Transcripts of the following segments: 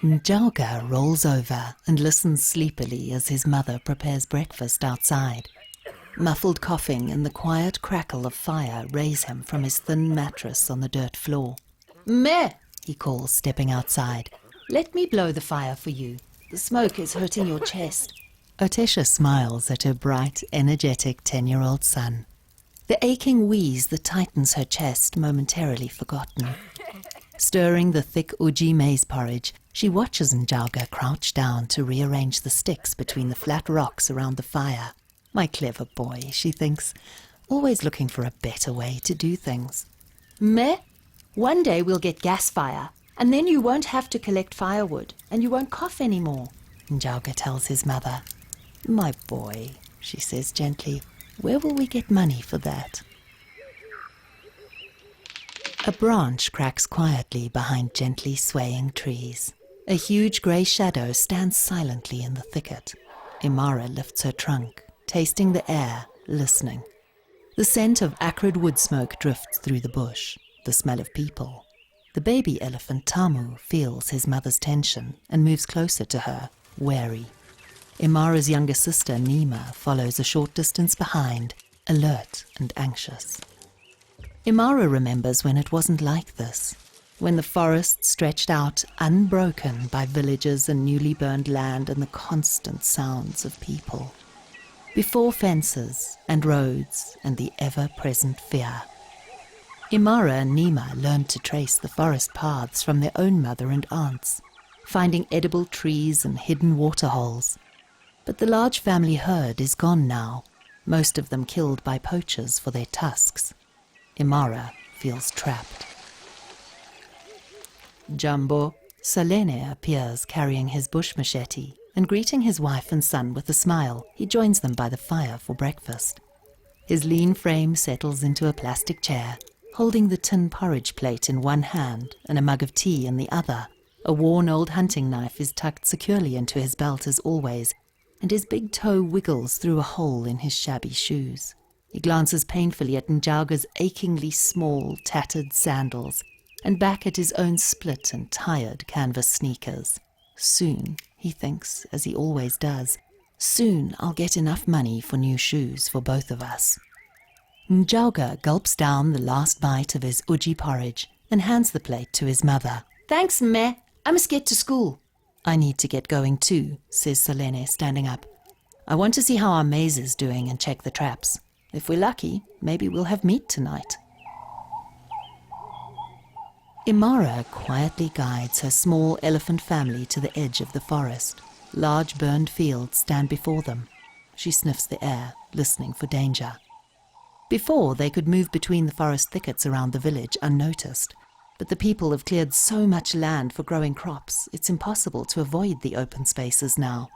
Njowga rolls over and listens sleepily as his mother prepares breakfast outside. Muffled coughing and the quiet crackle of fire raise him from his thin mattress on the dirt floor. "Meh!" he calls, stepping outside. "Let me blow the fire for you. The smoke is hurting your chest." Otesha smiles at her bright, energetic 10-year-old son. The aching wheeze that tightens her chest momentarily forgotten. Stirring the thick uji maize porridge, she watches Njowga crouch down to rearrange the sticks between the flat rocks around the fire. My clever boy, she thinks, always looking for a better way to do things. "Meh, one day we'll get gas fire, and then you won't have to collect firewood, and you won't cough anymore," Njowga tells his mother. "My boy," she says gently, "where will we get money for that?" A branch cracks quietly behind gently swaying trees. A huge grey shadow stands silently in the thicket. Imara lifts her trunk, tasting the air, listening. The scent of acrid wood smoke drifts through the bush, the smell of people. The baby elephant Tamu feels his mother's tension and moves closer to her, wary. Imara's younger sister Nima follows a short distance behind, alert and anxious. Imara remembers when it wasn't like this, when the forest stretched out unbroken by villages and newly burned land and the constant sounds of people. Before fences and roads and the ever-present fear. Imara and Nima learned to trace the forest paths from their own mother and aunts, finding edible trees and hidden waterholes. But the large family herd is gone now, most of them killed by poachers for their tusks. Imara feels trapped. Jumbo, Salene appears carrying his bush machete, and greeting his wife and son with a smile, he joins them by the fire for breakfast. His lean frame settles into a plastic chair, holding the tin porridge plate in one hand and a mug of tea in the other. A worn old hunting knife is tucked securely into his belt as always, and his big toe wiggles through a hole in his shabby shoes. He glances painfully at Njowga's achingly small, tattered sandals, and back at his own split and tired canvas sneakers. Soon, he thinks, as he always does, soon I'll get enough money for new shoes for both of us. Njowga gulps down the last bite of his uji porridge and hands the plate to his mother. "Thanks, Meh. I must get to school." "I need to get going too," says Selene, standing up. "I want to see how our maize is doing and check the traps. If we're lucky, maybe we'll have meat tonight." Imara quietly guides her small elephant family to the edge of the forest. Large burned fields stand before them. She sniffs the air, listening for danger. Before, they could move between the forest thickets around the village unnoticed, but the people have cleared so much land for growing crops, it's impossible to avoid the open spaces now.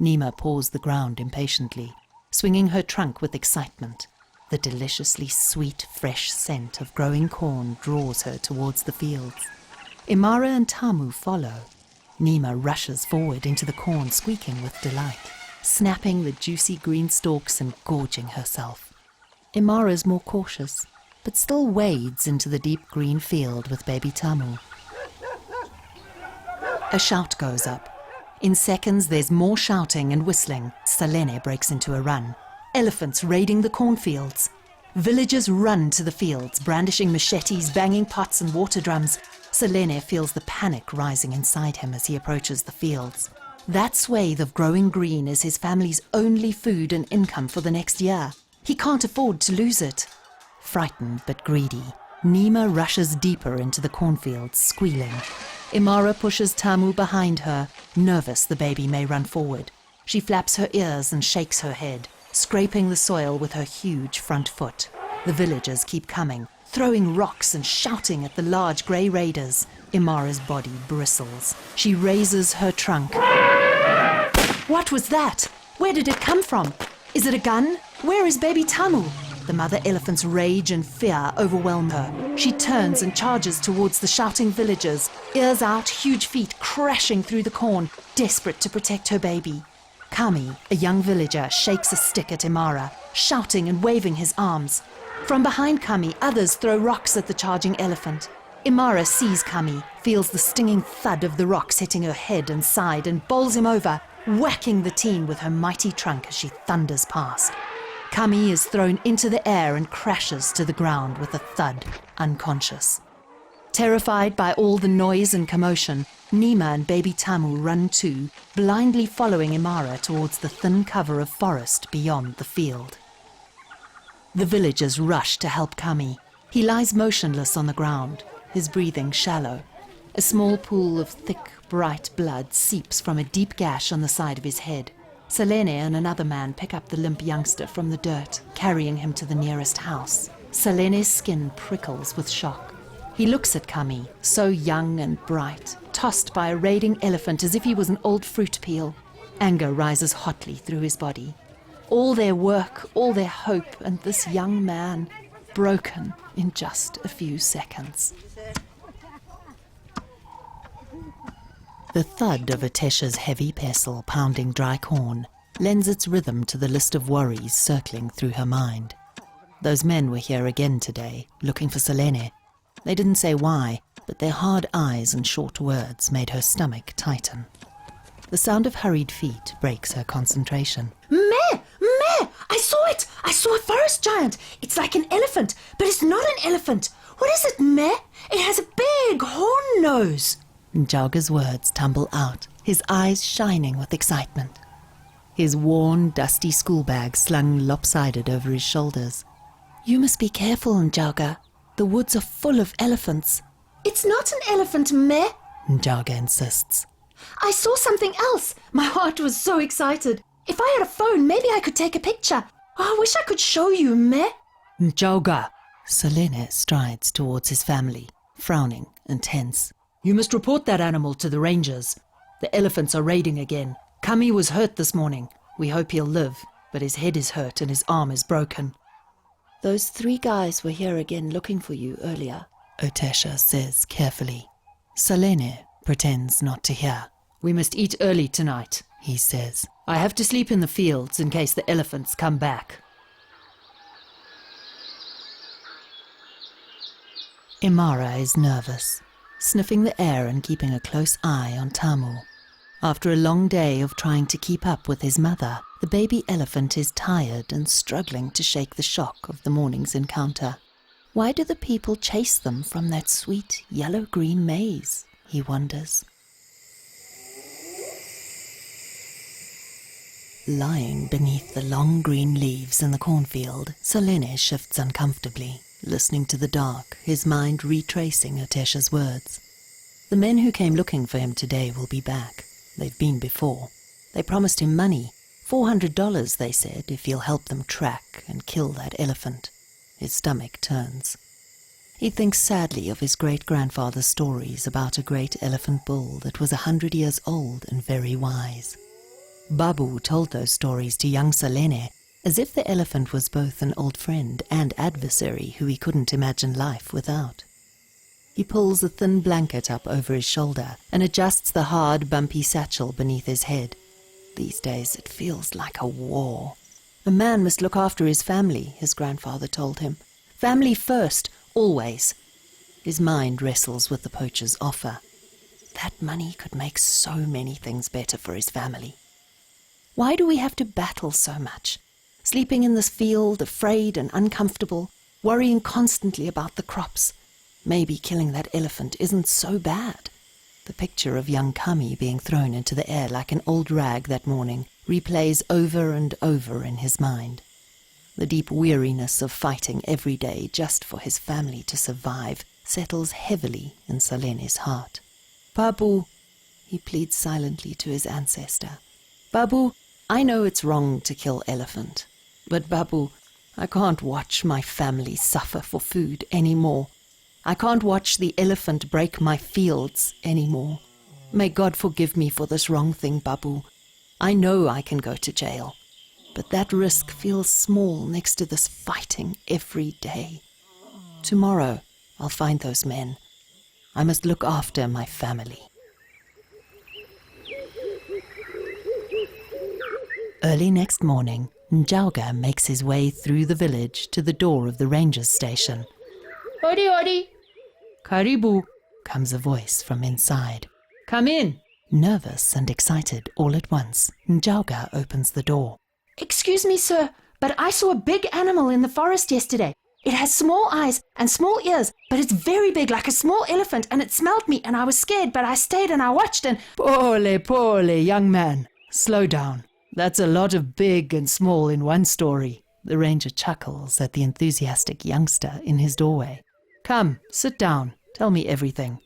Nima paws the ground impatiently, swinging her trunk with excitement. The deliciously sweet, fresh scent of growing corn draws her towards the fields. Imara and Tamu follow. Nima rushes forward into the corn, squeaking with delight, snapping the juicy green stalks and gorging herself. Imara is more cautious, but still wades into the deep green field with baby Tamu. A shout goes up. In seconds, there's more shouting and whistling. Salene breaks into a run. Elephants raiding the cornfields. Villagers run to the fields, brandishing machetes, banging pots and water drums. Salene feels the panic rising inside him as he approaches the fields. That swathe of growing green is his family's only food and income for the next year. He can't afford to lose it. Frightened but greedy, Nima rushes deeper into the cornfields, squealing. Imara pushes Tamu behind her. Nervous, the baby may run forward. She flaps her ears and shakes her head, scraping the soil with her huge front foot. The villagers keep coming, throwing rocks and shouting at the large grey raiders. Imara's body bristles. She raises her trunk. What was that? Where did it come from? Is it a gun? Where is baby Tamu? The mother elephant's rage and fear overwhelm her. She turns and charges towards the shouting villagers, ears out, huge feet crashing through the corn, desperate to protect her baby. Kami, a young villager, shakes a stick at Imara, shouting and waving his arms. From behind Kami, others throw rocks at the charging elephant. Imara sees Kami, feels the stinging thud of the rocks hitting her head and side and bowls him over, whacking the teen with her mighty trunk as she thunders past. Kami is thrown into the air and crashes to the ground with a thud, unconscious. Terrified by all the noise and commotion, Nima and baby Tamu run too, blindly following Imara towards the thin cover of forest beyond the field. The villagers rush to help Kami. He lies motionless on the ground, his breathing shallow. A small pool of thick, bright blood seeps from a deep gash on the side of his head. Selene and another man pick up the limp youngster from the dirt, carrying him to the nearest house. Selene's skin prickles with shock. He looks at Kami, so young and bright, tossed by a raiding elephant as if he was an old fruit peel. Anger rises hotly through his body. All their work, all their hope, and this young man, broken in just a few seconds. The thud of Atesha's heavy pestle pounding dry corn lends its rhythm to the list of worries circling through her mind. Those men were here again today, looking for Selene. They didn't say why, but their hard eyes and short words made her stomach tighten. The sound of hurried feet breaks her concentration. Meh! I saw it! I saw a forest giant! It's like an elephant, but it's not an elephant! What is it, Meh? It has a big horn nose! Njowga's words tumble out, his eyes shining with excitement. His worn, dusty school bag slung lopsided over his shoulders. You must be careful, Njowga. The woods are full of elephants. It's not an elephant, Meh. Njowga insists. I saw something else. My heart was so excited. If I had a phone, maybe I could take a picture. Oh, I wish I could show you, Meh. Njowga. Selene strides towards his family, frowning and tense. You must report that animal to the rangers. The elephants are raiding again. Kami was hurt this morning. We hope he'll live, but his head is hurt and his arm is broken. Those 3 guys were here again looking for you earlier, Atesha says carefully. Selene pretends not to hear. We must eat early tonight, he says. I have to sleep in the fields in case the elephants come back. Imara is nervous, sniffing the air and keeping a close eye on Tamu. After a long day of trying to keep up with his mother, the baby elephant is tired and struggling to shake the shock of the morning's encounter. Why do the people chase them from that sweet yellow-green maize, he wonders. Lying beneath the long green leaves in the cornfield, Selene shifts uncomfortably, listening to the dark, his mind retracing Atesha's words. The men who came looking for him today will be back. They've been before. They promised him money, $400, they said, if he'll help them track and kill that elephant. His stomach turns. He thinks sadly of his great-grandfather's stories about a great elephant bull that was 100 years old and very wise. Babu told those stories to young Selene, as if the elephant was both an old friend and adversary who he couldn't imagine life without. He pulls a thin blanket up over his shoulder and adjusts the hard, bumpy satchel beneath his head. These days it feels like a war. A man must look after his family, his grandfather told him. Family first, always. His mind wrestles with the poacher's offer. That money could make so many things better for his family. Why do we have to battle so much? Sleeping in this field, afraid and uncomfortable, worrying constantly about the crops. Maybe killing that elephant isn't so bad. The picture of young Kami being thrown into the air like an old rag that morning replays over and over in his mind. The deep weariness of fighting every day just for his family to survive settles heavily in Selene's heart. Babu, he pleads silently to his ancestor. Babu, I know it's wrong to kill elephant, but Babu, I can't watch my family suffer for food anymore. I can't watch the elephant break my fields anymore. May God forgive me for this wrong thing, Babu. I know I can go to jail, but that risk feels small next to this fighting every day. Tomorrow, I'll find those men. I must look after my family. Early next morning, Njowga makes his way through the village to the door of the ranger's station. Odi, Odi. Karibu, comes a voice from inside. Come in! Nervous and excited all at once, Njowga opens the door. Excuse me, sir, but I saw a big animal in the forest yesterday. It has small eyes and small ears, but it's very big, like a small elephant, and it smelled me, and I was scared, but I stayed and I watched and... Poorly, young man. Slow down. That's a lot of big and small in one story. The ranger chuckles at the enthusiastic youngster in his doorway. Come, sit down. Tell me everything.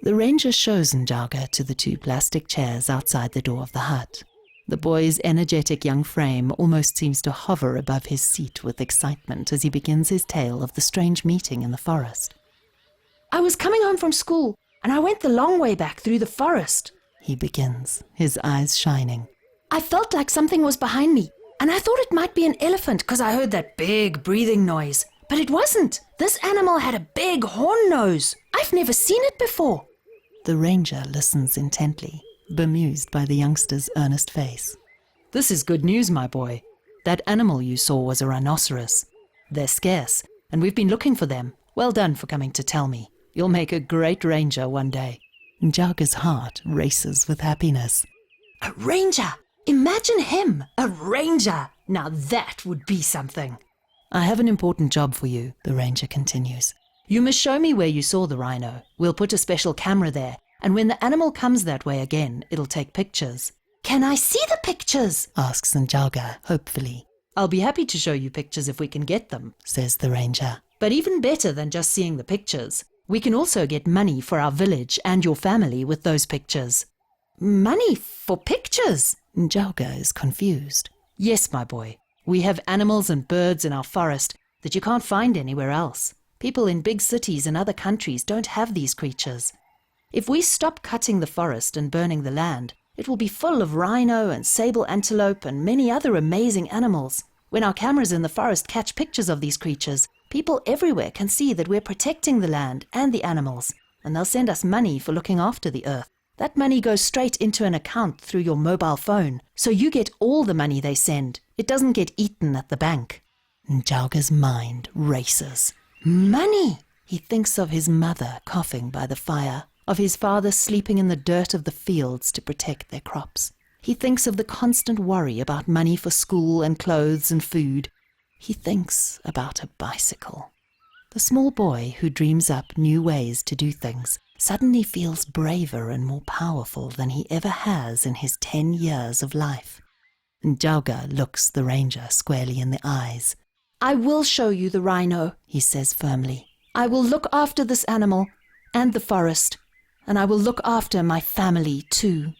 The ranger shows Njowga to the 2 plastic chairs outside the door of the hut. The boy's energetic young frame almost seems to hover above his seat with excitement as he begins his tale of the strange meeting in the forest. I was coming home from school, and I went the long way back through the forest. He begins, his eyes shining. I felt like something was behind me, and I thought it might be an elephant because I heard that big breathing noise. But it wasn't. This animal had a big horn nose. I've never seen it before. The ranger listens intently, bemused by the youngster's earnest face. This is good news, my boy. That animal you saw was a rhinoceros. They're scarce, and we've been looking for them. Well done for coming to tell me. You'll make a great ranger one day. Njowga's heart races with happiness. A ranger! Imagine him, a ranger! Now that would be something. I have an important job for you, the ranger continues. You must show me where you saw the rhino. We'll put a special camera there, and when the animal comes that way again, it'll take pictures. Can I see the pictures? Asks Njowga hopefully. I'll be happy to show you pictures if we can get them, says the ranger. But even better than just seeing the pictures, we can also get money for our village and your family with those pictures. Money for pictures? Njowga is confused. Yes, my boy. We have animals and birds in our forest that you can't find anywhere else. People in big cities and other countries don't have these creatures. If we stop cutting the forest and burning the land, it will be full of rhino and sable antelope and many other amazing animals. When our cameras in the forest catch pictures of these creatures, people everywhere can see that we're protecting the land and the animals, and they'll send us money for looking after the earth. That money goes straight into an account through your mobile phone, so you get all the money they send. It doesn't get eaten at the bank. Njowga's mind races. Money! He thinks of his mother coughing by the fire, of his father sleeping in the dirt of the fields to protect their crops. He thinks of the constant worry about money for school and clothes and food. He thinks about a bicycle. The small boy who dreams up new ways to do things suddenly feels braver and more powerful than he ever has in his 10 years of life. Njowga looks the ranger squarely in the eyes. I will show you the rhino, he says firmly. I will look after this animal and the forest, and I will look after my family too.